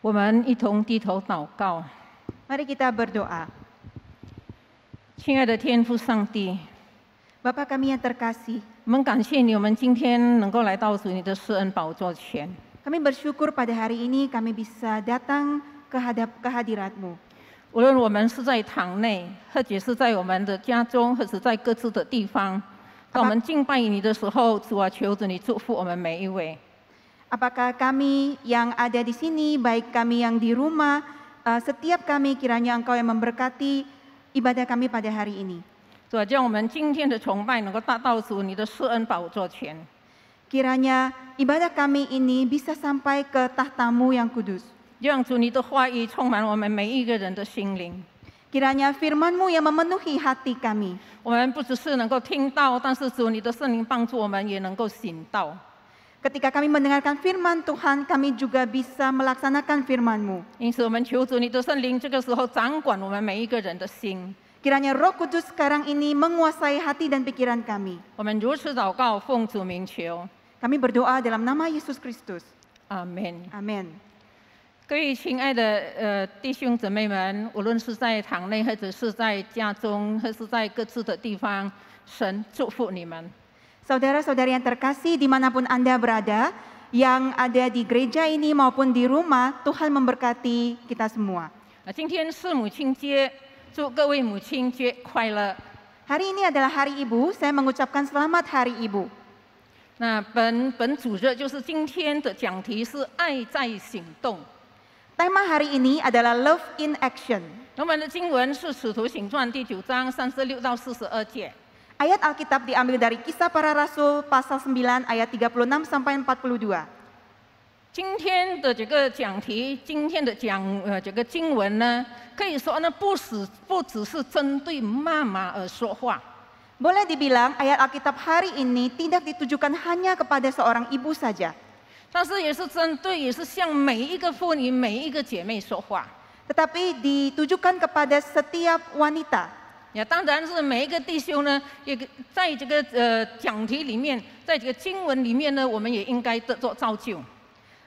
我们一同低头祷告。 Mari kita berdoa. 亲爱的天父上帝， Bapa kami yang terkasih, 我们感谢你，我们今天能够来到主你的施恩宝座前。 kami bersyukur pada hari ini kami bisa datang ke hadirat-Mu. 无论我们是在堂内，或者是在我们的家中，或者在各自的地方，当我们敬拜你的时候，主啊，求主你祝福我们每一位。 Apakah kami yang ada di sini, baik kami yang di rumah, setiap kami kiranya Engkau yang memberkati ibadah kami pada hari ini. 主啊，将我们今天的崇拜能够达到主你的施恩宝座前。 Kiranya ibadah kami ini bisa sampai ke tahta-Mu yang kudus. 让主你的话语充满我们每一个人的心灵。 Kiranya firman-Mu yang memenuhi hati kami. 我们不只是能够听到，但是主你的圣灵帮助我们，也能够行道。 Ketika kami mendengarkan firman Tuhan, kami juga bisa melaksanakan firman-Mu. 因此，我们求主你的圣灵这个时候掌管我们每一个人的心。 Kiranya Roh Kudus sekarang ini menguasai hati dan pikiran kami. 我们如此祷告，奉主名求， Kami berdoa dalam nama Yesus Kristus. 阿门。 Amin. 各位亲爱的弟兄姊妹们，无论是在堂内，或者是在家中，或是在各自的地方，神祝福你们。 Saudara-saudari yang terkasih dimanapun Anda berada, yang ada di gereja ini maupun di rumah, Tuhan memberkati kita semua. 今天是母亲节，祝各位母亲节快乐。 Hari ini adalah Hari Ibu, saya mengucapkan selamat Hari Ibu. 那本主日就是今天的讲题是爱在行动。 Tema hari ini adalah Love in Action. 我们的经文是《使徒行传》第9章36到42节。 Ayat Alkitab diambil dari Kisah Para Rasul pasal 9 ayat 36 sampai 42. 今天的这个讲题，今天的这个经文呢，可以说呢不只是针对妈妈而说话， Boleh dibilang ayat Alkitab hari ini tidak ditujukan hanya kepada seorang ibu saja, 但是也是向每一个妇女、每一个姐妹说话。 tetapi ditujukan kepada setiap wanita. 也当然是每一个弟兄呢，也在这个讲题里面，在这个经文里面呢，我们也应该得做造就。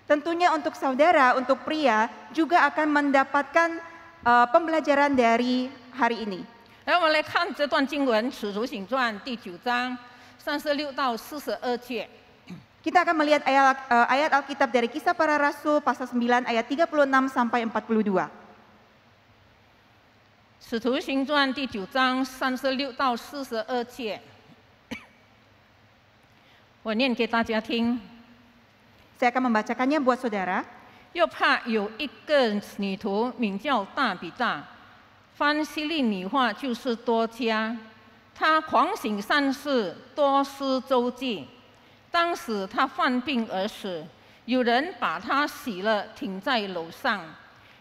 Tentunya untuk saudara, untuk pria juga akan mendapatkan pembelajaran dari hari ini. 来，我们来看这段经文，《使徒行传》第9章36到42节。 Kita akan melihat ayat Alkitab dari Kisah Para Rasul pasal 9 ayat 36 sampai 42. 使徒行传第9章36到42节，我念给大家听。 Saya akan membacakannya buat saudara. 又怕有一个女徒名叫大比大，翻希利尼话就是多加，她狂行善事，多施周济。当时她患病而死，有人把她洗了，停在楼上。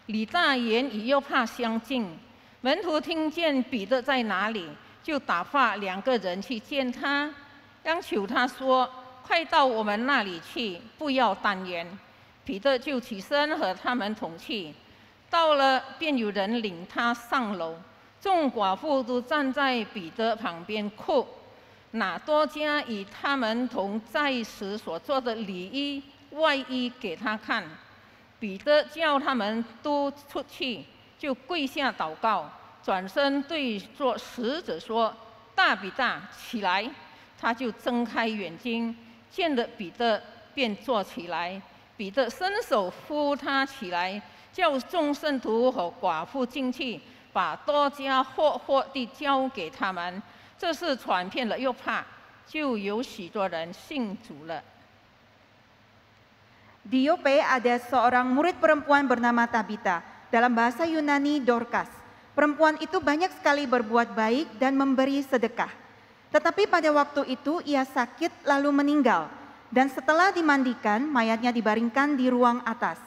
李大言与又怕相近，门徒听见彼得在哪里，就打发2个人去见他，央求他说：“快到我们那里去，不要单言。”彼得就起身和他们同去，到了便有人领他上楼，众寡妇都站在彼得旁边哭。拿多加与他们同在时所做的里衣外衣给他看，彼得叫他们都出去，就跪下祷告，转身对做使者说：“大比大，起来！”他就睁开眼睛，见了彼得，便坐起来。彼得伸手扶他起来，叫众圣徒和寡妇进去，把多加活地交给他们。这事传遍了又怕，就有许多人信主了。 Di Yope ada seorang murid perempuan bernama Tabita, dalam bahasa Yunani Dorcas. Perempuan itu banyak sekali berbuat baik dan memberi sedekah. Tetapi pada waktu itu ia sakit lalu meninggal. Dan setelah dimandikan, mayatnya dibaringkan di ruang atas.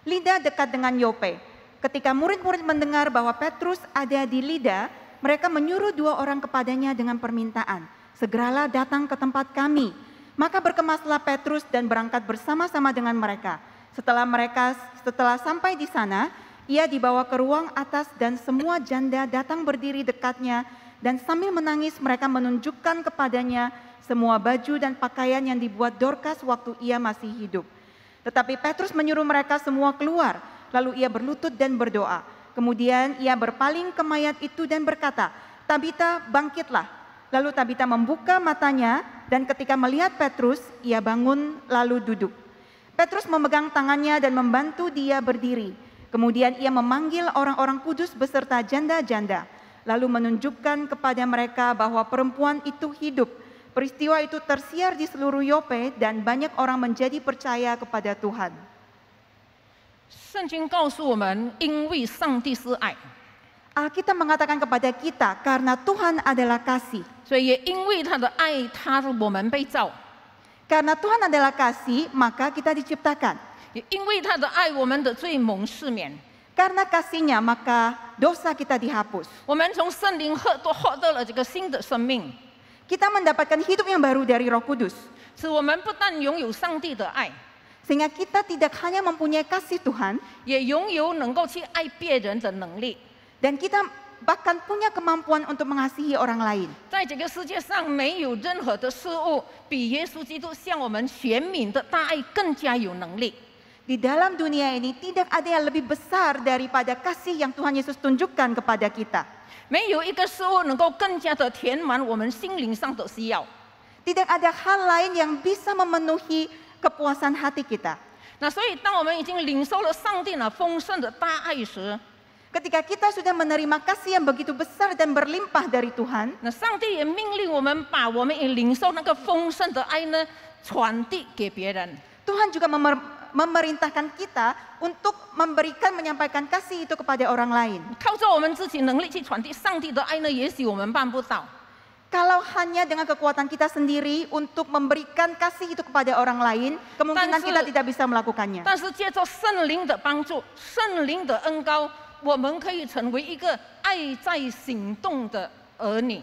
Lida dekat dengan Yope. Ketika murid-murid mendengar bahwa Petrus ada di Lida, mereka menyuruh 2 orang kepadanya dengan permintaan, "Segeralah datang ke tempat kami." Maka berkemaslah Petrus dan berangkat bersama-sama dengan mereka. Setelah sampai di sana, ia dibawa ke ruang atas dan semua janda datang berdiri dekatnya, dan sambil menangis mereka menunjukkan kepadanya semua baju dan pakaian yang dibuat Dorcas waktu ia masih hidup. Tetapi Petrus menyuruh mereka semua keluar, Lalu ia berlutut dan berdoa. Kemudian ia berpaling ke mayat itu dan berkata, "Tabita, bangkitlah." Lalu Tabita membuka matanya dan ketika melihat Petrus, ia bangun lalu duduk. Petrus memegang tangannya dan membantu dia berdiri. Kemudian ia memanggil orang-orang kudus beserta janda-janda, lalu menunjukkan kepada mereka bahwa perempuan itu hidup. Peristiwa itu tersiar di seluruh Yope dan banyak orang menjadi percaya kepada Tuhan. 圣经告诉我们，因为上帝是爱， Alkitab mengatakan kepada kita karena Tuhan adalah kasih. 所以也因为他的爱，我们被造； Karena Tuhan adalah kasih, maka kita diciptakan. 也因为他的爱，我们的罪蒙赦免。 Karena kasihnya, maka dosa kita dihapus. 我们从圣灵获得了这个新的生命， Kita mendapatkan hidup yang baru dari Roh Kudus. 使我们不但拥有上帝的爱， Sehingga kita tidak hanya mempunyai kasih Tuhan, 也拥有能够去爱别人的能力。 dan kita bahkan punya kemampuan untuk mengasihi orang lain. 在这个世界上，没有任何的事物比耶稣基督向我们显明的大爱更加有能力。 Di dalam dunia ini tidak ada yang lebih besar daripada kasih yang Tuhan Yesus tunjukkan kepada kita. 没有一个事物能够更加的填满我们心灵上的需要。 Tidak ada hal lain yang bisa memenuhi kepuasan hati kita. 那所以，当我们已经领受了上帝那丰盛的大爱时， Ketika kita sudah menerima kasih yang begitu besar dan berlimpah dari Tuhan, 那上帝也命令我们把我们也领受那个丰盛的爱呢传递给别人。 Tuhan juga memerintahkan kita untuk menyampaikan kasih itu kepada orang lain. 靠着我们自己能力去传递上帝的爱呢，也许我们办不到。 Kalau hanya dengan kekuatan kita sendiri untuk memberikan kasih itu kepada orang lain, kemungkinan kita tidak bisa melakukannya. 但是借着圣灵的帮助，圣灵的恩膏，我们可以成为一个爱在行动的儿女。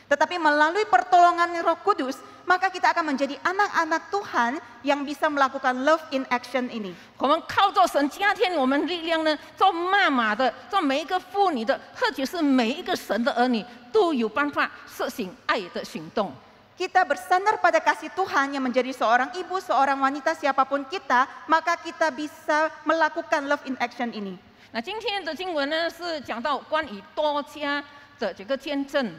Tetapi melalui pertolongan Roh Kudus, maka kita akan menjadi anak-anak Tuhan yang bisa melakukan love in action ini. 我们靠着神加添我们力量呢，做妈妈的，做每一个妇女的，或者是每一个神的儿女，都有办法实行爱的行动。 Kita bersandar pada kasih Tuhan yang menjadi seorang ibu, seorang wanita, siapapun kita, maka kita bisa melakukan love in action ini. 那今天的经文呢，是讲到关于多家的这个见证。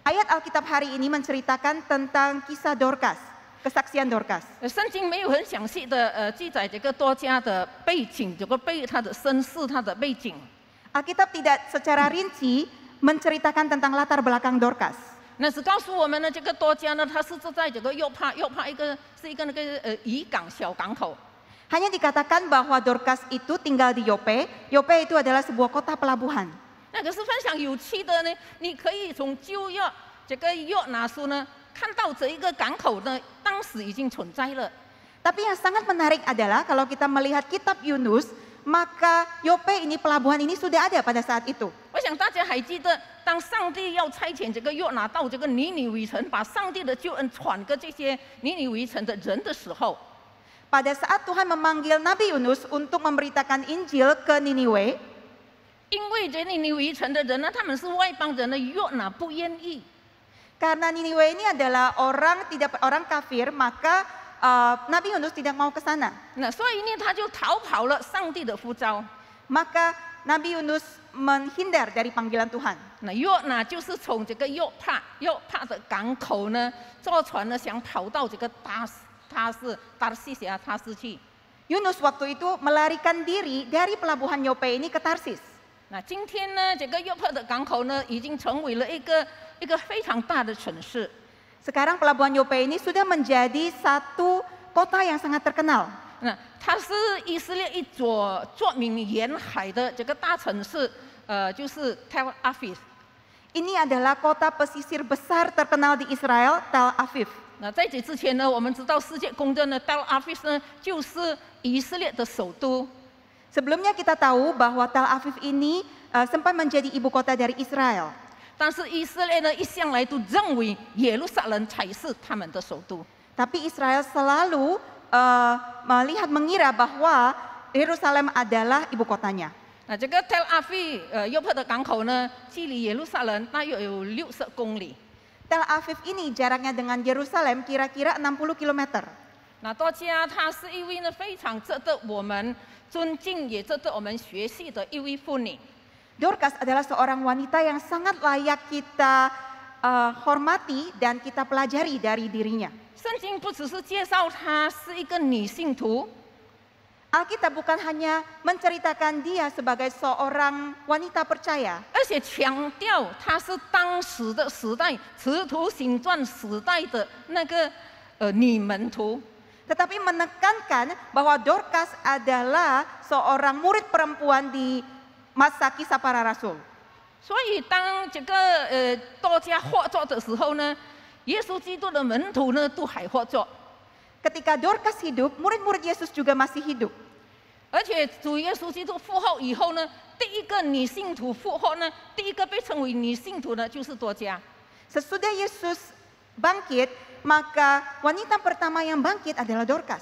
Ayat Alkitab hari ini menceritakan tentang kisah Dorcas, kesaksian Dorcas. 圣经没有很详细的记载这个多家的背景，这个他的身世，他的背景。 Alkitab tidak secara rinci menceritakan tentang latar belakang Dorcas. 那只告诉我们呢，这个多家呢，它是在这个约帕一个是一个那个渔港小港口。 Hanya dikatakan bahwa Dorcas itu tinggal di Yope. Yope itu adalah sebuah kota pelabuhan. 那可是非常有趣的呢，你可以从旧约这个约拿书呢，看到这一个港口呢，当时已经存在了。 Tapi yang sangat menarik adalah kalau kita melihat kitab Yunus, maka Yope ini, pelabuhan ini sudah ada pada saat itu. 我想大家还记得，当上帝要差遣这个约拿到这个尼尼微城，把上帝的救恩传给这些尼尼微城的人的时候， Pada saat Tuhan memanggil Nabi Yunus untuk memberitakan Injil ke Niniwe, 因为这尼尼微城的人呢，他们是外邦人的，约拿不愿意。 karena Niniwe ini adalah orang kafir, maka Nabi Yunus tidak mau ke sana. 那所以呢，他就逃跑了上帝的呼召。 Maka Nabi Yunus menghindar dari panggilan Tuhan. 那约拿就是从这个约帕的港口呢，坐船呢，想跑到这个塔西去。 Yunus waktu itu melarikan diri dari pelabuhan Yope ini ke Tarsis. 那今天呢，这个约帕的港口呢，已经成为了一个非常大的城市。 Sekarang pelabuhan Yope ini sudah menjadi satu kota yang sangat terkenal. 那它是以色列一座著名沿海的这个大城市，就是 Tel Aviv。 Ini adalah kota pesisir besar terkenal di Israel, Tel Aviv. 那在这之前呢，我们知道世界公认的 Tel Aviv 呢，就是以色列的首都。 Sebelumnya kita tahu bahwa Tel Aviv ini sempat menjadi ibu kota dari Israel. 但是以色列呢，一向来都认为耶路撒冷才是他们的首都。 Tapi Israel selalu mengira bahwa Yerusalem adalah ibu kotanya. 那这个 Tel Aviv 约帕的港口呢，距离耶路撒冷大约有60公里。 Tel Aviv ini jaraknya dengan Yerusalem kira-kira 60 km. 那多加她是一位呢非常值得我们尊敬，也值得我们学习的一位妇女。 Dorcas adalah seorang wanita yang sangat layak kita hormati dan kita pelajari dari dirinya. 圣经不只是介绍她是一个女信徒， Alkitab bukan hanya menceritakan dia sebagai seorang wanita percaya, 而且强调她是当时的时代《使徒行传》时代的那个女门徒。 tetapi menekankan bahwa Dorcas adalah seorang murid perempuan di masa kisah para rasul. 所以当这个多加活着的时候呢，耶稣基督的门徒呢都还活着， Ketika Dorcas hidup, murid-murid Yesus juga masih hidup. 而且主耶稣基督复活以后呢，第一个女信徒复活呢，第一个被称为女信徒呢就是多加。 Sesudah Yesus bangkit, maka wanita pertama yang bangkit adalah Dorcas.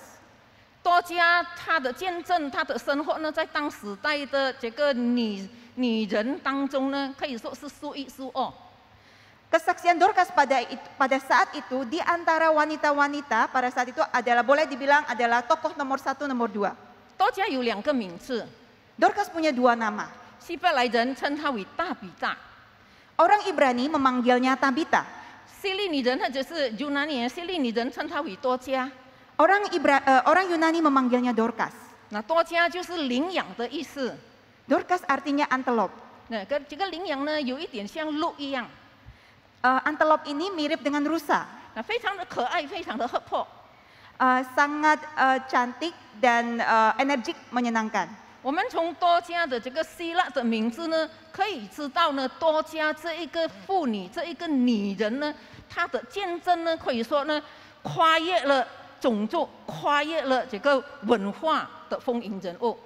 多加她的见证，她的生活呢，在当时代的这个女人当中呢，可以说是数一数二。 Kesaksian Dorcas pada saat itu di antara wanita-wanita pada saat itu adalah boleh dibilang adalah tokoh nomor 1, nomor 2. 多加有2个名字， Dorcas punya 2 nama. 希伯来人称她为大比大， Orang Ibrani memanggilnya Tabita. 希利尼人或者是犹拿尼人，希利尼人称她为多加。 Orang Yunani memanggilnya Dorcas. 那多加就是领养的意思。 Dorcas artinya antelope. 那这个领养呢，有一点像鹿一样， Antelope ini mirip dengan rusa. 那非常的可爱，非常的活泼。 Sangat cantik dan energik, menyenangkan. 我们从多加的这个希腊的名字呢，可以知道呢，多加这一个妇女，这一个女人呢，她的见证呢，可以说呢，跨越了种族，跨越了这个文化的风云人物。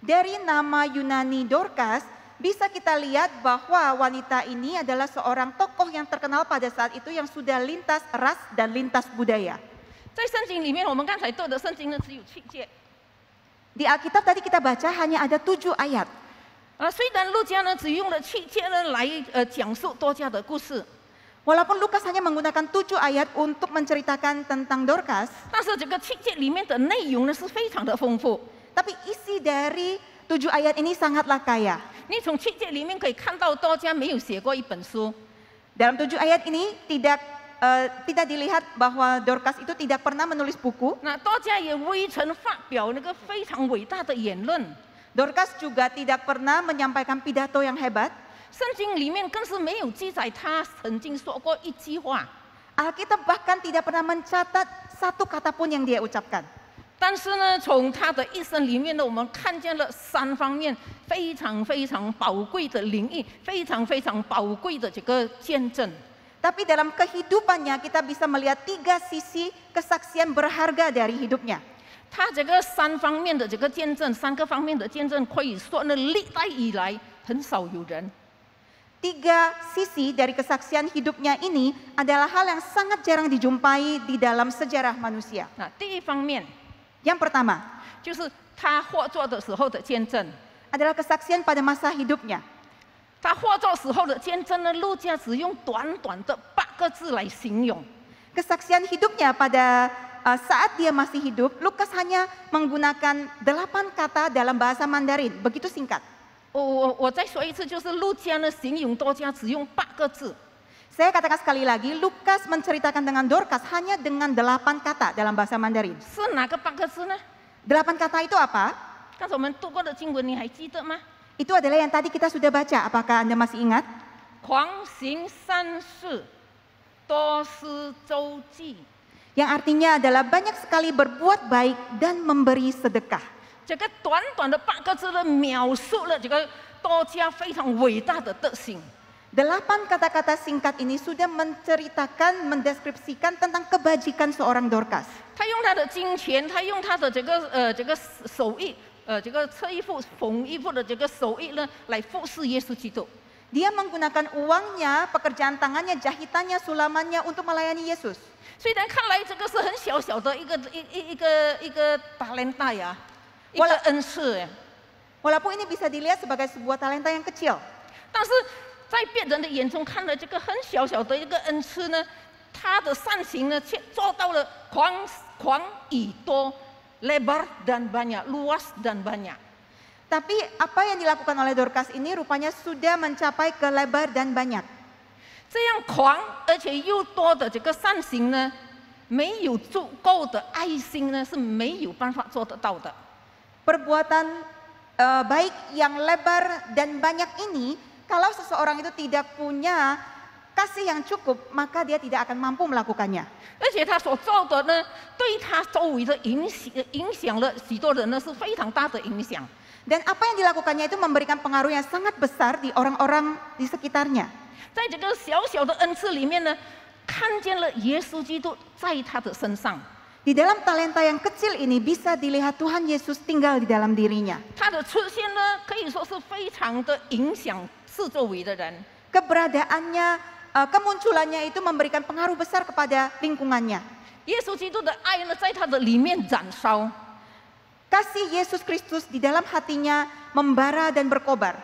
Dari nama Yunani Dorcas, bisa kita lihat bahwa wanita ini adalah seorang tokoh yang terkenal pada saat itu yang sudah lintas ras dan lintas budaya. 在圣经里面，我们刚才读的圣经呢，只有7节。 Di Alkitab tadi kita baca hanya ada 7 ayat. 虽然路加呢只用了7节呢来讲述多加的故事， Walaupun Lukas hanya menggunakan 7 ayat untuk menceritakan tentang Dorcas, 但是这个7节里面的内容呢是非常的丰富。 tapi isi dari 7 ayat ini sangatlah kaya. 你从7节里面可以看到多加没有写过一本书， Dalam 7 ayat ini tidak dilihat bahwa Dorcas itu tidak pernah menulis buku. 那多加也未曾发表那个非常伟大的言论。 Dorcas juga tidak pernah menyampaikan pidato yang hebat. 圣经里面更是没有记载他曾经说过一句话。 Alkitab bahkan tidak pernah mencatat satu kata pun yang dia ucapkan. 但是呢，从他的一生里面呢，我们看见了3方面非常非常宝贵的灵意，非常非常宝贵的这个见证。 Tapi dalam kehidupannya kita bisa melihat 3 sisi kesaksian berharga dari hidupnya. 他这个3方面的这个见证，3个方面的见证，可以说呢，历代以来很少有人。 3 sisi dari kesaksian hidupnya ini adalah hal yang sangat jarang dijumpai di dalam sejarah manusia. 那第一方面 Yang pertama 就是他活着的时候的见证。 adalah kesaksian pada masa hidupnya. 他活着时候的见证呢，路加只用短短的8个字来形容。 Kesaksian hidupnya pada saat dia masih hidup, Lukas hanya menggunakan 8 kata dalam bahasa Mandarin, begitu singkat. 我再说一次，就是路加呢形容多加只用8个字。 Saya katakan sekali lagi, Lukas menceritakan dengan Dorcas hanya dengan 8 kata dalam bahasa Mandarin. 是哪个8个字呢？ 8 kata itu apa? 刚才我们读过的经文，你还记得吗？ Itu adalah yang tadi kita sudah baca. Apakah Anda masih ingat? 狂行善事，多施周济。 Yang artinya adalah banyak sekali berbuat baik dan memberi sedekah. 这个短短的8个字呢，描述了这个多加非常伟大的德行。 8 kata-kata singkat ini sudah menceritakan, mendeskripsikan tentang kebajikan seorang Dorcas. 他用他的金钱，他用他的这个手艺，这个车衣服、缝衣服的这个手艺呢，来服侍耶稣基督。 Dia menggunakan uangnya, pekerjaan tangannya, jahitannya, sulamannya untuk melayani Yesus. 虽然看来这个是很小小的一个talenta呀，一个恩赐呀， Walaupun ini bisa dilihat sebagai sebuah talenta yang kecil. 但是在别人的眼中看了这个很小小的一个恩赐呢，他的善行呢，却做到了广与多，lebar dan banyak, luas dan banyak. Tapi apa yang dilakukan oleh Dorcas ini rupanya sudah mencapai ke lebar dan banyak. 这样狂而且又多的这个善行呢，没有足够的爱心呢，是没有办法做得到的。 Perbuatan baik yang lebar dan banyak ini, kalau seseorang itu tidak punya kasih yang cukup, maka dia tidak akan mampu melakukannya. 而且他所做的呢，对他周围的影响了许多人呢，是非常大的影响。 Dan apa yang dilakukannya itu memberikan pengaruh yang sangat besar di orang-orang di sekitarnya. 在这个小小的恩赐里面呢，看见了耶稣基督在他的身上。 Di dalam talenta yang kecil ini bisa dilihat Tuhan Yesus tinggal di dalam dirinya. 他的出现呢，可以说是非常的影响四周围的人。 Keberadaannya, kemunculannya itu memberikan pengaruh besar kepada lingkungannya. 耶稣基督的爱呢，在他的里面燃烧。 Kasih Yesus Kristus di dalam hatinya membara dan berkobar.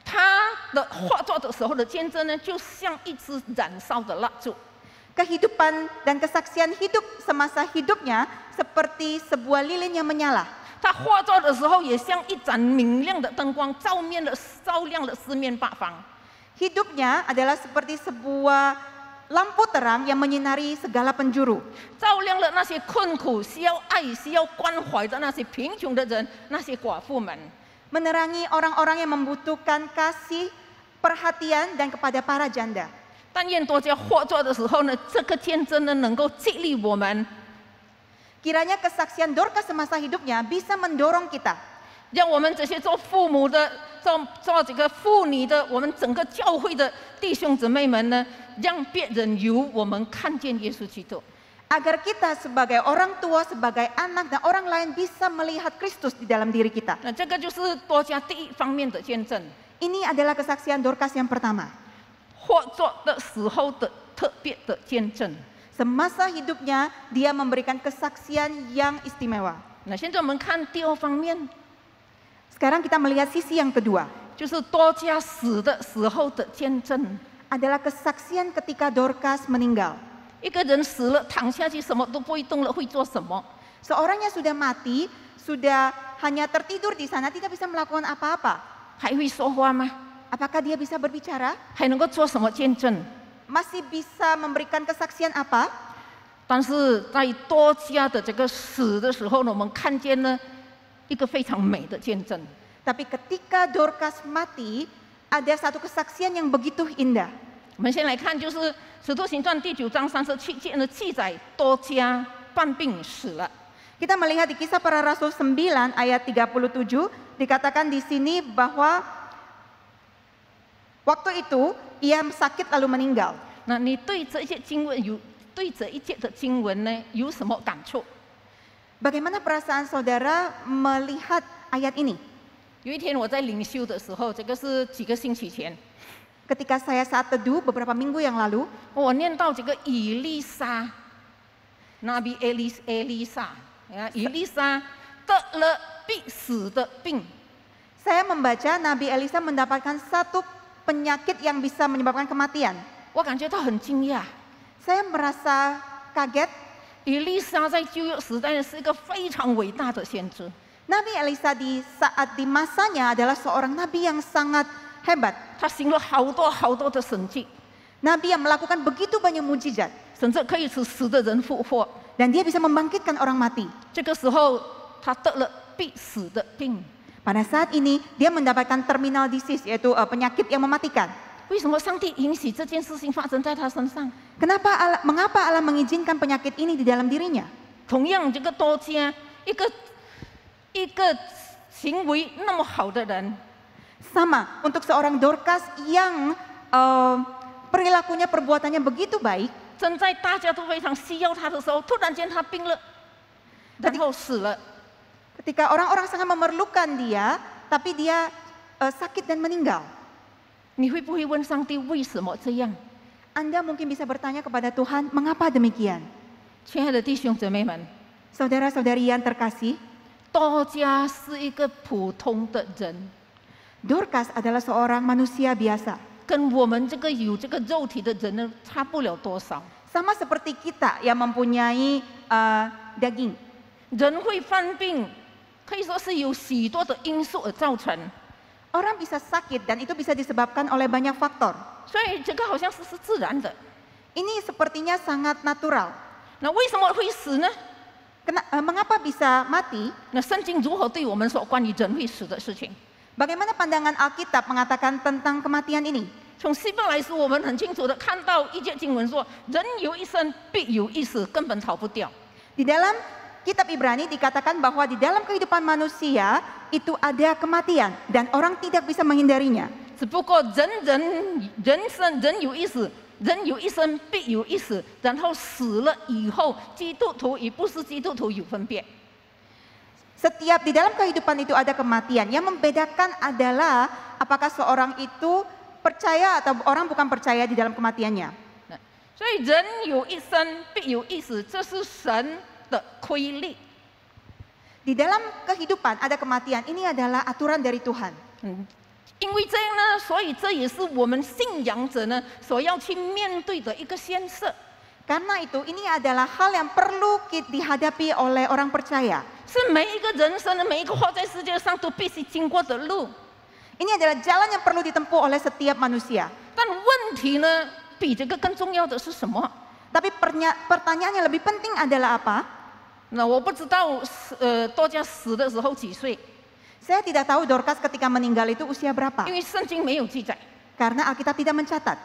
他的画作的时候的见证呢，就像一支燃烧的蜡烛。 Kehidupan dan kesaksian hidup semasa hidupnya seperti sebuah lilin yang menyala. 他画作的时候，也像一盏明亮的灯光，照亮了四面八方。 Hidupnya adalah seperti sebuah lampu terang yang menyinari segala penjuru. 照亮了那些困苦、需要爱、需要关怀的那些贫穷的人，那些寡妇们。 Menerangi orang-orang yang membutuhkan kasih, perhatian dan kepada para janda. 但愿多加画作的时候呢，这个见证呢，能够激励我们， Kiranya kesaksian Dorcas semasa hidupnya bisa mendorong kita. 让我们这些做父母的、做这个妇女的，我们整个教会的弟兄姊妹们呢，让别人由我们看见耶稣基督。 Agar kita sebagai orang tua, sebagai anak dan orang lain bisa melihat Kristus di dalam diri kita. 那这个就是多加第一方面的见证， Ini adalah kesaksian Dorcas yang pertama. 画作的时候的特别的见证。 Semasa hidupnya dia memberikan kesaksian yang istimewa. 那现在我们看第二方面， Sekarang kita melihat sisi yang kedua. 就是多加死的时候的见证。 Adalah kesaksian ketika Dorcas meninggal. 一个人死了，躺下去什么都不会动了，会做什么？ Seorang yang sudah mati, sudah hanya tertidur di sana, tidak bisa melakukan apa-apa. 还会说话吗？ Apakah dia bisa berbicara? 还能够做什么见证？ Masih bisa memberikan kesaksian apa? 但是在多加的这个死的时候呢，我们看见了一个非常美的见证。 Tapi ketika Dorcas mati, ada satu kesaksian yang begitu indah. 我们先来看，就是《使徒行传》第9章37节的记载，多加犯病死了。 Kita melihat di Kisah Para Rasul 9 ayat 37 dikatakan di sini bahwa waktu itu ia sakit lalu meninggal. 那你对这一节经文对这一节的经文呢有什么感触？ Bagaimana perasaan saudara melihat ayat ini? 有一天我在灵修的时候，这个是几个星期前， Ketika saya saat teduh beberapa minggu yang lalu, 我念到这个以利沙，Nabi Elisa，以利沙得了必死的病。 saya membaca Nabi Elisa mendapatkan satu penyakit yang bisa menyebabkan kematian. 我感觉到很惊讶。 Saya merasa kaget. 以利沙在旧约时代是一个非常伟大的先知， Nabi Elisa di masanya adalah seorang nabi yang sangat hebat. 他行了好多的神迹， Nabi yang melakukan begitu banyak mujizat 甚至可以使死的人复活。 dan dia bisa membangkitkan orang mati. 这个时候，他得了必死的病。 Pada saat ini dia mendapatkan terminal disease, yaitu penyakit yang mematikan. 为什么上帝允许这件事情发生在他身上？ Mengapa Allah mengizinkan penyakit ini di dalam dirinya? 同样，这个多加一个行为那么好的人， Sama untuk seorang Dorcas yang perilakunya, perbuatannya begitu baik. 正在大家都非常需要他的时候，突然间他病了，然后死了。 Ketika orang-orang sangat memerlukan dia, tapi dia sakit dan meninggal. 你会不会问上帝为什么这样？ Anda mungkin bisa bertanya kepada Tuhan, mengapa demikian? 亲爱的弟兄姊妹们， Saudara-saudari yang terkasih, 多加是一个普通的人， Dorcas adalah seorang manusia biasa. 跟我们这个有这个肉体的人呢，差不了多少。Sama seperti kita yang mempunyai daging. 人会犯病，可以说是有许多的因素而造成。 Orang bisa sakit dan itu bisa disebabkan oleh banyak faktor. 所以这个好像是自然的。 Ini sepertinya sangat natural. 那为什么会死呢？ Mengapa bisa mati? 那圣经如何对我们说关于人会死的事情？ Bagaimana pandangan Alkitab mengatakan tentang kematian ini? 从希伯来书，我们很清楚的看到一节经文说：“人有一生，必有一死，根本逃不掉。” Di dalam kitab Ibrani dikatakan bahwa di dalam kehidupan manusia itu ada kematian dan orang tidak bisa menghindarinya. 只不过人有一死，人有一生，必有一死。然后死了以后，基督徒与不是基督徒有分别。 Setiap di dalam kehidupan itu ada kematian. Yang membedakan adalah apakah seorang itu percaya atau orang bukan percaya di dalam kematiannya. 所以人有一生，必有一死，这是神的规律。 Di dalam kehidupan ada kematian. Ini adalah aturan dari Tuhan. 因为这样呢，所以这也是我们信仰者呢所要去面对的一个现实。 Karena itu ini adalah hal yang perlu dihadapi oleh orang percaya. 是每一个人生的每一个活在世界上都必须经过的路。 Ini adalah jalan yang perlu ditempuh oleh setiap manusia. 但问题呢，比这个更重要的是什么？ Tapi pertanyaan yang lebih penting adalah apa? 那我不知道，多加死的时候几岁？ Saya tidak tahu Dorcas ketika meninggal itu usia berapa. 因为圣经没有记载。 Karena Alkitab tidak mencatat.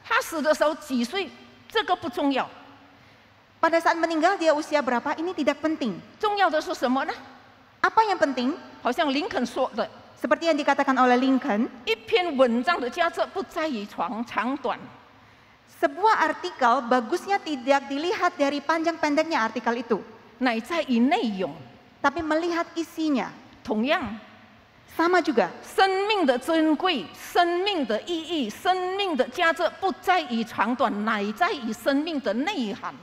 他死的时候几岁？这个不重要。 Pada saat meninggal dia usia berapa ini tidak penting. 重要的是什么呢？ Apa yang penting? 好像林肯说的， Seperti yang dikatakan oleh Lincoln, 一篇文章的价值不在于长短， sebuah artikel bagusnya tidak dilihat dari panjang pendeknya artikel itu, 乃在于内容。 tapi melihat isinya. 同样， Sama juga, 生命的珍贵、生命的意义、生命的价值不在于长短，乃在于生命的内涵。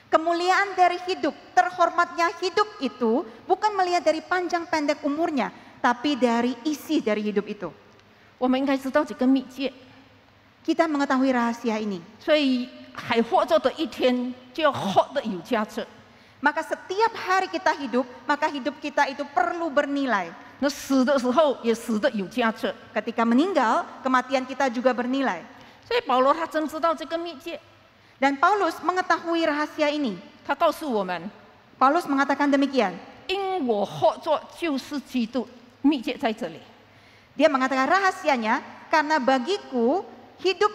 kemuliaan dari hidup, terhormatnya hidup itu bukan melihat dari panjang pendek umurnya, tapi dari isi dari hidup itu. 我们应该知道这个秘诀， Kita mengetahui rahasia ini. 所以还活着的一天就要活得有价值。 Maka setiap hari kita hidup, maka hidup kita itu perlu bernilai. 那死的时候也死得有价值。 Ketika meninggal, kematian kita juga bernilai. 所以保罗他真知道这个秘诀， Dan Paulus mengetahui rahasia ini. 他告诉我们： Paulus mengatakan demikian. 因我活着就是基督。秘诀在这里。 Dia mengatakan rahasianya, karena bagiku hidup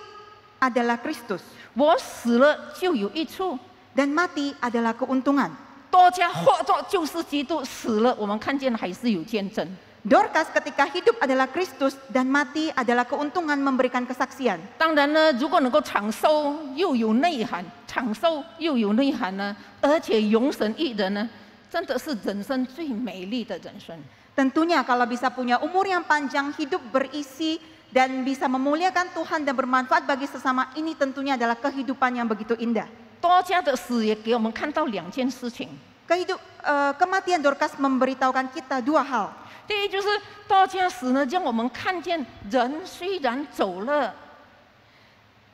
adalah Kristus 我死了就有益处， dan mati adalah keuntungan. 多加活着就是基督，死了我们看见还是有见证。 Dorcas ketika hidup adalah Kristus dan mati adalah keuntungan memberikan kesaksian. 当然呢，如果能够长寿又有内涵，长寿又有内涵呢，而且永生益人呢，真的是人生最美丽的人生。 Tentunya kalau bisa punya umur yang panjang, hidup berisi dan bisa memuliakan Tuhan dan bermanfaat bagi sesama, ini tentunya adalah kehidupan yang begitu indah. 多加的死也给我们看到两件事情。 Kematian Dorcas memberitahukan kita dua hal. 第一就是多加死呢，让我们看见人虽然走了，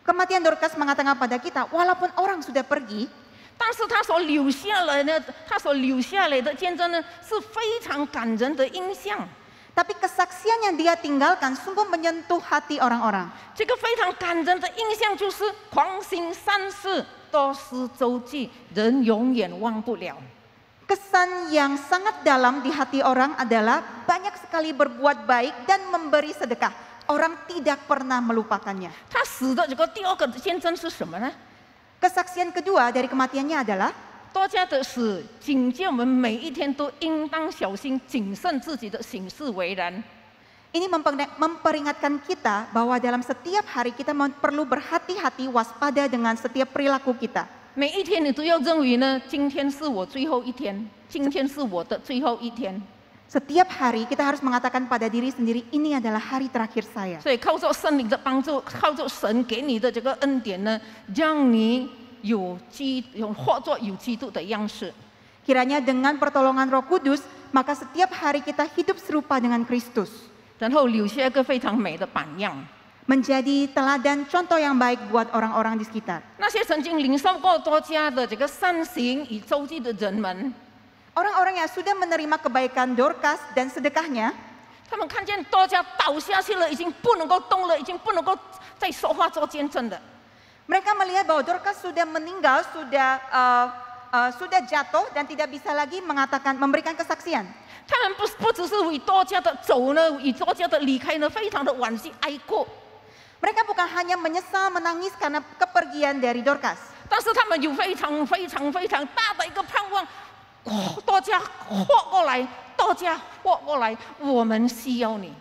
Kematian Dorcas mengatakan pada kita, walaupun orang sudah pergi, 但是他所留下来的见证呢，是非常感人的印象。 tapi kesaksian yang dia tinggalkan sungguh menyentuh hati orang-orang. 这个非常感人的印象就是狂行善事，多施周济，人永远忘不了。 Kesan yang sangat dalam di hati orang adalah banyak sekali berbuat baik dan memberi sedekah. Orang tidak pernah melupakannya. 他死的这个第二个见证是什么呢？ Kesaksian kedua dari kematiannya adalah 多加的死警戒我们每一天都应当小心谨慎自己的行事为人。 ini memperingatkan kita bahwa dalam setiap hari kita perlu berhati-hati waspada dengan setiap perilaku kita. 每一天你都要认为呢，今天是我最后一天，今天是我的最后一天。 Setiap hari kita harus mengatakan pada diri sendiri, ini adalah hari terakhir saya. 所以靠着圣灵的帮助，靠着神给你的这个恩典呢，让你有活着有基督的样式。 Kiranya dengan pertolongan Roh Kudus, maka setiap hari kita hidup serupa dengan Kristus. 然后留下一个非常美的榜样。menjadi teladan contoh yang baik buat orang-orang di sekitar. 那些曾经领受过多加的这个善行与周济的人们， Orang-orang yang sudah menerima kebaikan Dorcas dan sedekahnya, 他们看见多加倒下去了，已经不能够动了，已经不能够再说话做见证了。 mereka melihat bahwa Dorcas sudah meninggal, sudah jatuh dan tidak bisa lagi memberikan kesaksian. 他们不只是为多加的走呢，与多加的离开呢，非常的惋惜哀哭。 Mereka bukan hanya menyesal menangis karena kepergian dari Dorcas, 但是他们有非常大的一个盼望，多加活过来，多加活过来，我们需要你。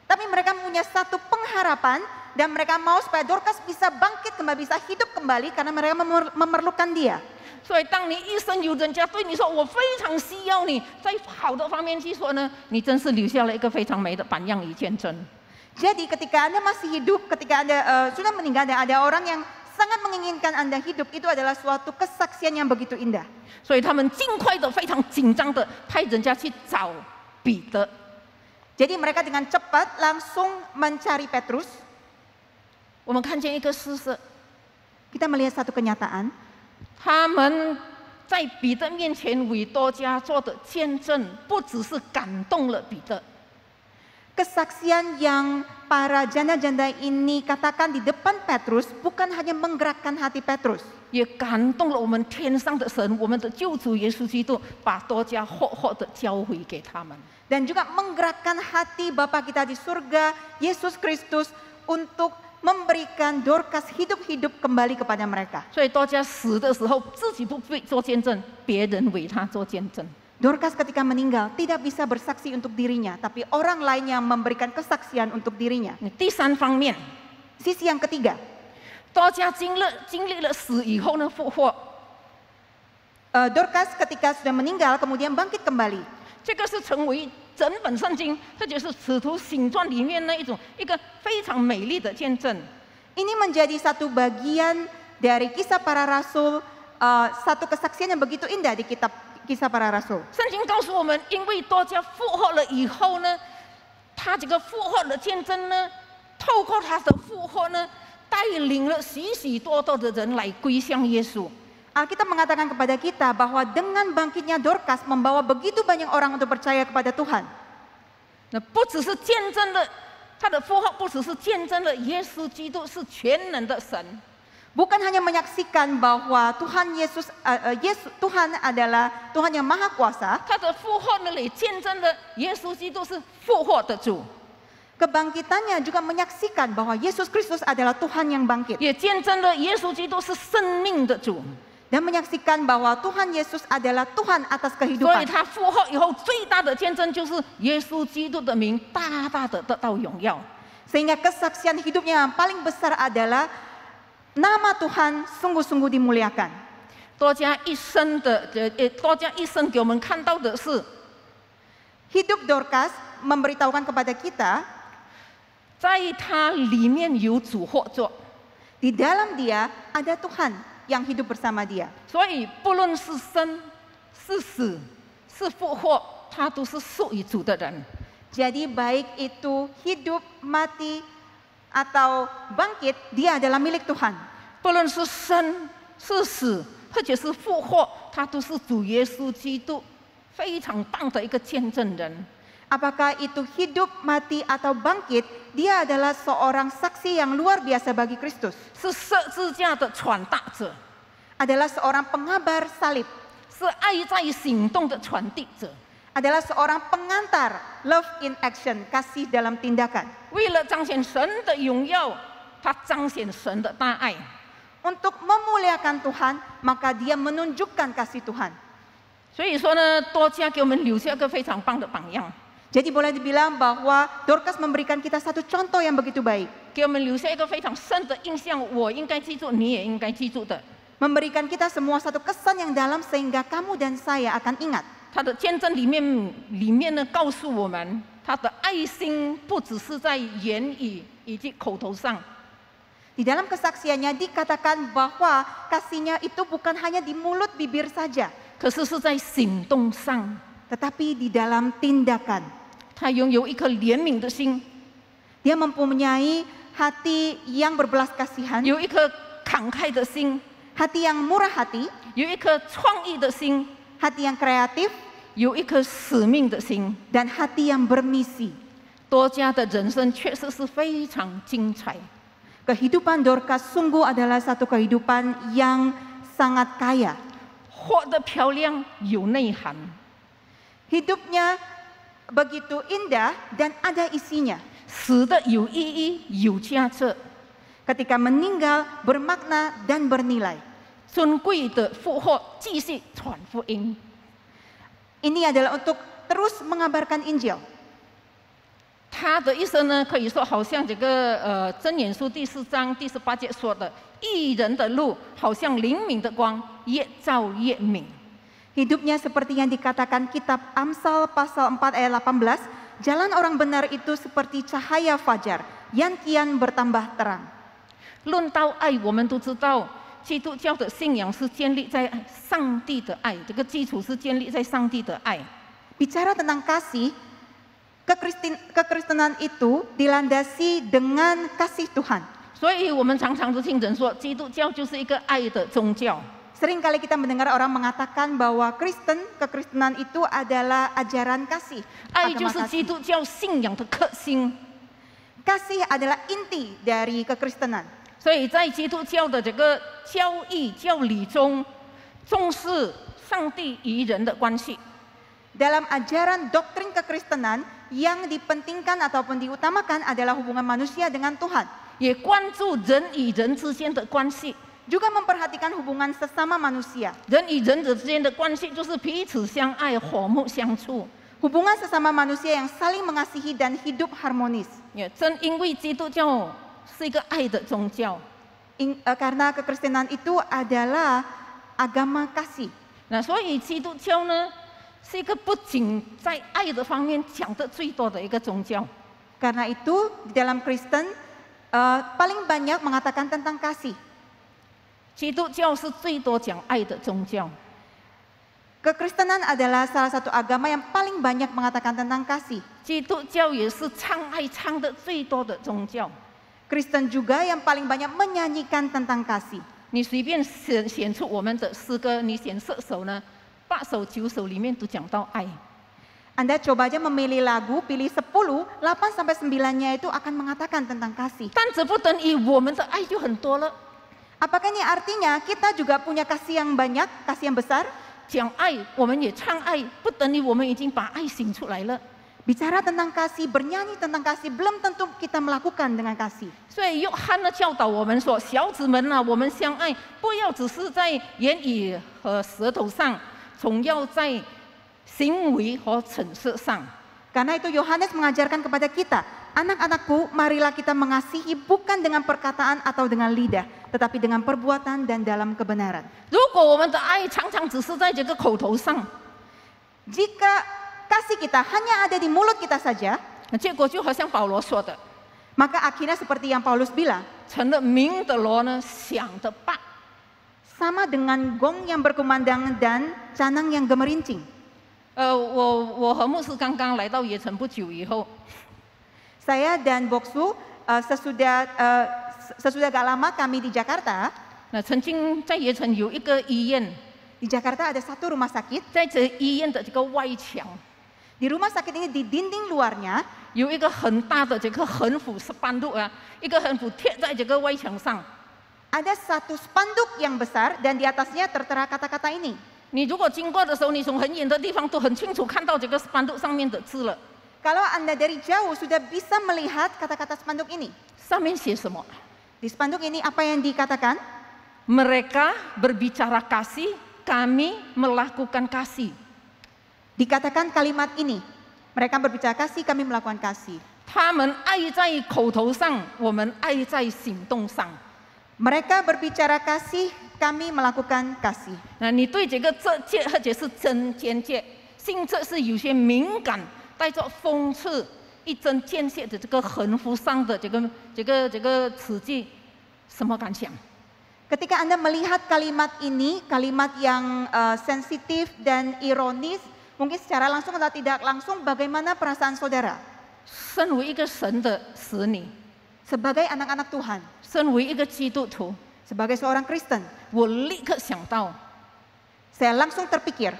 tapi mereka punya satu pengharapan dan mereka mau supaya Dorcas bisa bangkit kembali, bisa hidup kembali karena mereka memerlukan dia. 所以，当你一生有人家对你说“我非常需要你”，在好的方面去说呢，你真是留下了一个非常美的榜样与见证。 Jadi ketika Anda masih hidup, ketika Anda sudah meninggal dan ada orang yang sangat menginginkan Anda hidup, itu adalah suatu kesaksian yang begitu indah. 所以他们尽快的、非常紧张的派人家去找彼得。 Jadi mereka dengan cepat langsung mencari Petrus. 我们看见一个事实， Kita melihat satu kenyataan. 他们在彼得面前为多加做的见证，不只是感动了彼得。 Kesaksian yang para janda-janda ini katakan di depan Petrus bukan hanya menggerakkan hati Petrus, 也感动了我们天上的神，我们的救主耶稣基督，把多加活活的交回给他们。 dan juga menggerakkan hati Bapa kita di surga, Yesus Kristus, untuk memberikan Dorcas hidup-hidup kembali kepada mereka. 所以多加死的时候，自己不为做见证，别人为他做见证。 Dorcas ketika meninggal tidak bisa bersaksi untuk dirinya, tapi orang lain yang memberikan kesaksian untuk dirinya. 第三方面， Sisi yang ketiga, 多加经历了死以后呢复活， Dorcas ketika sudah meninggal kemudian bangkit kembali. 这个是成为整本圣经，这就是《使徒行传》里面一个非常美丽的见证。 Ini menjadi satu bagian dari kisah para rasul, satu kesaksian yang begitu indah di kitab Kisah Para Rasul. 圣经告诉我们，因为多加复活了以后呢，他这个复活的见证呢，透过他的复活呢，带领了许许多多的人来归向耶稣。 Alkitab mengatakan kepada kita bahwa dengan bangkitnya Dorcas membawa begitu banyak orang untuk percaya kepada Tuhan. 那不只是见证了他的复活，不只是见证了耶稣基督是全能的神。 Bukan hanya menyaksikan bahwa Tuhan Tuhan adalah Tuhan yang Maha Kuasa. 他的复活呢，也见证了耶稣基督是复活的主， Kebangkitannya juga menyaksikan bahwa Yesus Kristus adalah Tuhan yang bangkit. 也见证了耶稣基督是生命的主。 Dan menyaksikan bahwa Tuhan Yesus adalah Tuhan atas 所以 kehidupan. 他复活以后最大的见证就是耶稣基督的名大大的得到荣耀。 Sehingga kesaksian hidupnya yang paling besar adalah nama Tuhan sungguh-sungguh dimuliakan. 多加一生给我们看到的是， Hidup Dorcas memberitahukan kepada kita, 在他里面有主活作， di dalam dia ada Tuhan yang hidup bersama dia. 所以不论是生是死是复活，他都是属于主的人。 Jadi baik itu hidup, mati, atau bangkit, dia adalah milik Tuhan. 不论是生是死，或者是复活，他都是主耶稣基督非常棒的一个见证人。 Apakah itu hidup, mati, atau bangkit, dia adalah seorang saksi yang luar biasa bagi Kristus. 是十字架的传达者， Adalah seorang pengabar salib. 是爱在行动的传递者。 Adalah seorang pengantar love in action, kasih dalam tindakan. 为了彰显神的荣耀，他彰显神的大爱。 Untuk memuliakan Tuhan, maka dia menunjukkan kasih Tuhan. 所以说呢，多加给我们留下一个非常棒的榜样， Jadi boleh dibilang bahwa Dorcas memberikan kita satu contoh yang begitu baik. 给我们留下一个非常深的印象，我应该记住，你也应该记住的。 Memberikan kita semua satu kesan yang dalam sehingga kamu dan saya akan ingat. 他的见证里面呢，告诉我们，他的爱心不只是在言语以及口头上， Di dalam kesaksiannya dikatakan bahwa kasihnya itu bukan hanya di mulut bibir saja, 可是是在行动上。 tetapi di dalam tindakan. 他拥有一颗怜悯的心， Dia mempunyai hati yang berbelas kasihan, 有一颗慷慨的心， hati yang murah hati, 有一颗创意的心， hati yang kreatif, 有一颗使命的心。 dan hati yang bermisi. 多加的人生确实是非常精彩。 Kehidupan Dorcas sungguh adalah satu kehidupan yang sangat kaya. 活得漂亮，有内涵。 Hidupnya begitu indah dan ada isinya. 死的有意义，有价值。 Ketika meninggal bermakna dan bernilai. 尊贵的复活，继续传福音。 Ini adalah untuk terus mengabarkan Injil. 他的一生呢，可以说好像这个箴言书第4章第18节说的，义人的路好像灵敏的光，越照越明。 Hidupnya seperti yang dikatakan kitab Amsal pasal 4 ayat 18, jalan orang benar itu seperti cahaya fajar yang kian bertambah terang. 论到爱，我们都知道，基督教的信仰是建立在上帝的爱，这个基础是建立在上帝的爱。 Bicara tentang kasih, kekristenan itu dilandasi dengan kasih Tuhan. 所以我们常常都听人说，基督教就是一个爱的宗教。 Seringkali kita mendengar orang mengatakan bahwa kekristenan itu adalah ajaran kasih. 爱就 agama 是 kasih. 基督教信仰的核心。 Kasih adalah inti dari kekristenan. 所以在基督教的这个教义教理中，重视上帝与人的关系。 Dalam ajaran doktrin kekristenan yang dipentingkan ataupun diutamakan adalah hubungan manusia dengan Tuhan. 也关注人与人之间的关系。 Juga memperhatikan hubungan sesama manusia. 人与人之间的关系就是彼此相爱、和睦相处。 Hubungan sesama manusia yang saling mengasihi dan hidup harmonis. 也正因为基督教是一个爱的宗教， Karena kekristenan itu adalah agama kasih. 那所以基督教呢是一个不仅在爱的方面讲的最多的一个宗教。 Karena itu di dalam Kristen paling banyak mengatakan tentang kasih. 基督教是最多讲爱的宗教。 Kekristenan adalah salah satu agama yang paling banyak mengatakan tentang kasih. 基督教也是唱爱唱的最多的宗教。 Kristen juga yang paling banyak menyanyikan tentang kasih. 你随便选出我们的诗歌，你选10首呢，8首9首里面都讲到爱。 Anda coba aja memilih lagu, pilih 10, 8 sampai 9-nya itu akan mengatakan tentang kasih. 但这不等于我们的爱就很多了。 Apakah ini artinya kita juga punya kasih yang banyak, kasih yang besar? 讲爱，我们也唱爱，不等于我们已经把爱醒出来了。 Bicara tentang kasih, bernyanyi tentang kasih, belum tentu kita melakukan dengan kasih. 所以约翰呢教导我们说：“小子们啊，我们相爱，不要只是在言语和舌头上，总要在行为和陈设上。” Karena itu Yohanes mengajarkan kepada kita, anak-anakku, marilah kita mengasihi bukan dengan perkataan atau dengan lidah, tetapi dengan perbuatan dan dalam kebenaran. 如果我们的爱常常只是在这个口头上， Jika kasih kita hanya ada di mulut kita saja, 结果就好像保罗说的， maka akhirnya seperti yang Paulus bilang, 成了鸣的锣呢，响的罢。 sama dengan gong yang berkumandang dan canang yang gemerincing. 我和牧师刚刚来到野城不久以后， Saya dan Boksu sesudah gak lama kami di Jakarta. 那曾经在野城有一个医院， Di Jakarta ada satu rumah sakit. 在这医院的这个外墙 Di rumah sakit ini di dinding luarnya 有一个很大的这个横幅spanduk啊，一个横幅贴在这个外墙上。 ada satu spanduk yang besar dan di atasnya tertera kata-kata ini. 你如果经过的时候，你从很远的地方都很清楚看到这个spanduk上面的字了。 Kalau Anda dari jauh sudah bisa melihat kata-kata spanduk ini. 上面写什么？ Di spanduk ini apa yang dikatakan? Mereka berbicara kasih, kami melakukan kasih. Dikatakan kalimat ini. Mereka berbicara kasih, kami melakukan kasih. 他们爱在口头上，我们爱在行动上。 Mereka berbicara kasih, kami melakukan kasih. 那你对这个这戒或者是真间戒，性质是有些敏感，带着讽刺、一针见血的这个横幅上的这个词句，什么感想？ Ketika Anda melihat kalimat ini, kalimat yang sensitif dan ironis, mungkin secara langsung atau tidak langsung, bagaimana perasaan saudara? 身为一个神的使女， Sebagai anak-anak Tuhan, 身为一个基督徒， sebagai seorang Kristen, 我立刻想到， saya langsung terpikir,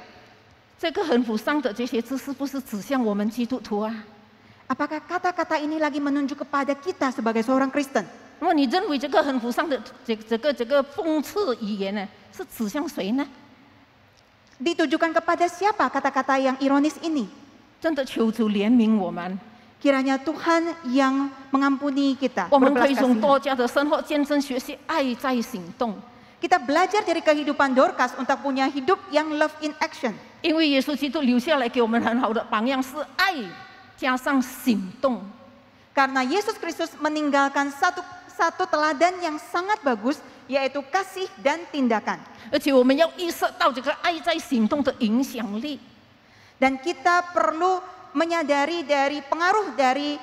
这个很扶桑的这些字是不是指向我们基督徒啊？ apakah kata-kata ini lagi menunjuk kepada kita sebagai seorang Kristen? 那么你认为这个很扶桑的这个讽刺语言呢，是指向谁呢？ Ditujukan kepada siapa kata-kata yang ironis ini? 真的求主怜悯我们， Kiranya Tuhan yang mengampuni kita. 我们可 berbelas 以从 kasihan. 多家的生活见证学习爱在行动。 Kita belajar dari kehidupan Dorcas untuk punya hidup yang love in action. 因为耶稣基督留下来给我们很好的榜样，是爱加上行动。 Karena Yesus Kristus meninggalkan satu teladan yang sangat bagus, yaitu kasih dan tindakan. 而且我们要意识到这个爱在行动的影响力。 Dan kita perlu menyadari dari pengaruh dari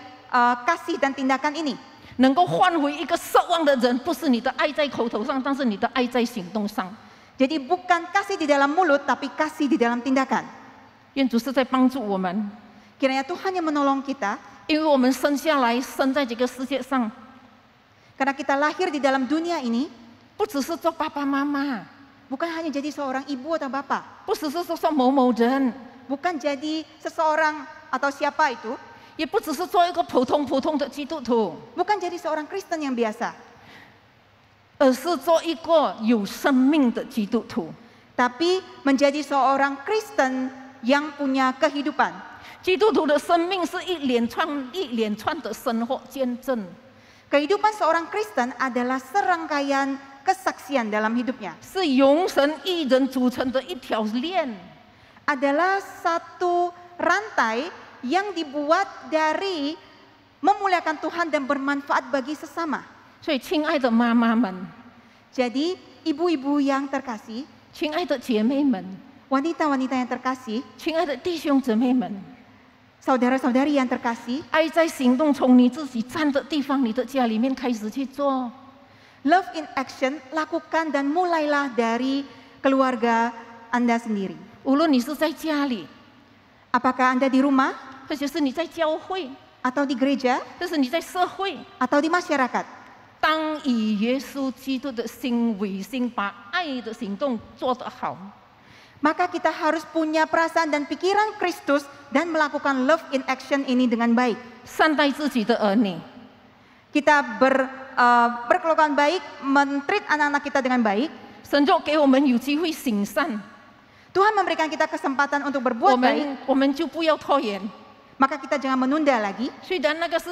kasih dan tindakan ini. 能够换回一个失望的人，不是你的爱在口头上，但是你的爱在行动上。 Jadi bukan kasih di dalam mulut, tapi kasih di dalam tindakan. 愿主是在帮助我们， Kiranya Tuhan yang menolong kita, 因为我们生下来，生在这个世界上， karena kita lahir di dalam dunia ini, 不只是做爸爸妈妈， bukan hanya jadi seorang ibu atau bapak, 不只是说某某人， bukan jadi seseorang atau siapa itu, 也不只是做一个普通的基督徒， bukan jadi seorang Kristen yang biasa, 而是做一个有生命的基督徒。 tapi menjadi seorang Kristen yang punya kehidupan. 基督徒的生命是一连串的生活见证， Kehidupan seorang Kristen adalah serangkaian kesaksian dalam hidupnya. 是由神一人组成的一条链。 Adalah satu rantai yang dibuat dari memuliakan Tuhan dan bermanfaat bagi sesama. 所以，亲爱的妈妈们， Jadi ibu-ibu yang terkasih, 亲爱的姐妹们， wanita-wanita yang terkasih, 亲爱的弟兄姊妹们， saudara-saudari yang terkasih, 爱在行动，从你自己站的地方、你的家里面开始去做。 love in action lakukan dan mulailah dari keluarga Anda sendiri. 无论你是在家里， Apakah Anda di rumah 或者是你在教会， atau di gereja 或是你在社会， atau di masyarakat, 当以耶稣基督的心为心，把爱的行动做得好。 maka kita harus punya perasaan dan pikiran Kristus dan melakukan love in action ini dengan baik. 善待自己的儿女， Kita berkelakuan baik, men-treat anak-anak kita dengan baik. 神就给我们有机会行善， Tuhan memberikan kita kesempatan untuk 我 berbuat baik, 们就不要拖延。 maka kita jangan menunda lagi. 虽然那个是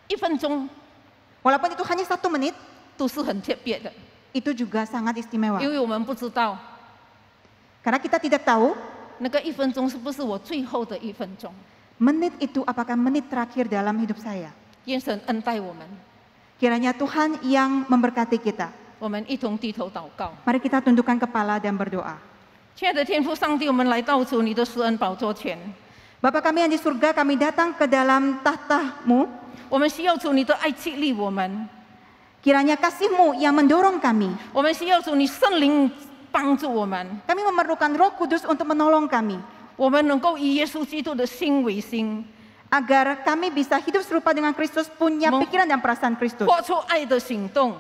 1分钟， Walaupun itu hanya 1 menit, 都是很特别的， itu juga sangat istimewa. 因为我们不知道 Karena kita tidak tahu 那个1分钟是不是我最后的1分钟。 menit itu apakah menit terakhir dalam hidup saya. 愿神恩待我们， Kiranya Tuhan yang memberkati kita. 我们一同低头祷告。 Mari kita tundukkan kepala dan berdoa. 亲爱的天父上帝，我们来到主你的施恩宝座前， Bapa kami yang di surga, kami datang ke dalam tahta-Mu. 我们需要主你的爱激励我们， Kiranya kasih-Mu yang mendorong kami. 我们需要主你圣灵帮助我们， Kami memerlukan Roh Kudus untuk menolong kami. 我们能够以耶稣基督的心为心， Agar kami bisa hidup serupa dengan Kristus, punya pikiran dan perasaan Kristus. 活出爱的行动。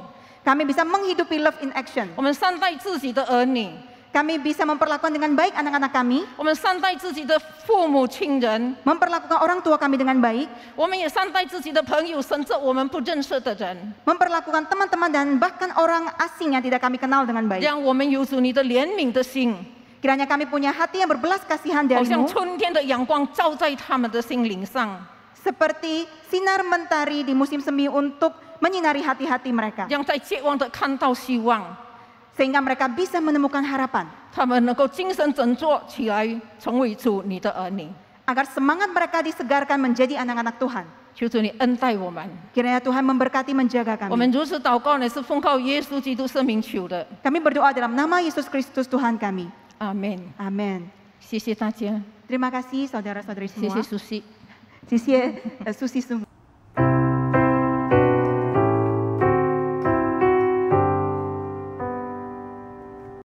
Kami bisa menghidupi love in action. 我们善待自己的儿女， Kami bisa memperlakukan dengan baik anak-anak kami, 我们善待自己的父母亲人， memperlakukan orang tua kami dengan baik, 我们也善待自己的朋友，甚至我们不认识的人， memperlakukan teman-teman dan bahkan orang asing yang tidak kami kenal dengan baik. 让我们有主你的怜悯的心， Kiranya kami punya hati yang berbelas kasihan 好像 dari-Mu, 春天的阳光照在他们的心灵上， seperti sinar mentari di musim semi untuk menyinari hati-hati mereka, 让在绝望的看到希望， sehingga mereka bisa menemukan harapan, 他们能够精神振作起来，成为主你的儿女。 agar semangat mereka disegarkan menjadi anak-anak Tuhan. 求主你恩待我们， Kiranya Tuhan memberkati menjaga 我们 kami. 如此祷告呢，是奉靠耶稣基督圣名求的， Kami berdoa dalam nama Yesus Kristus Tuhan kami. 阿门。 Amin. 谢谢大家， Terima kasih saudara-saudari 谢谢 semua. 苏西。 Susi semua.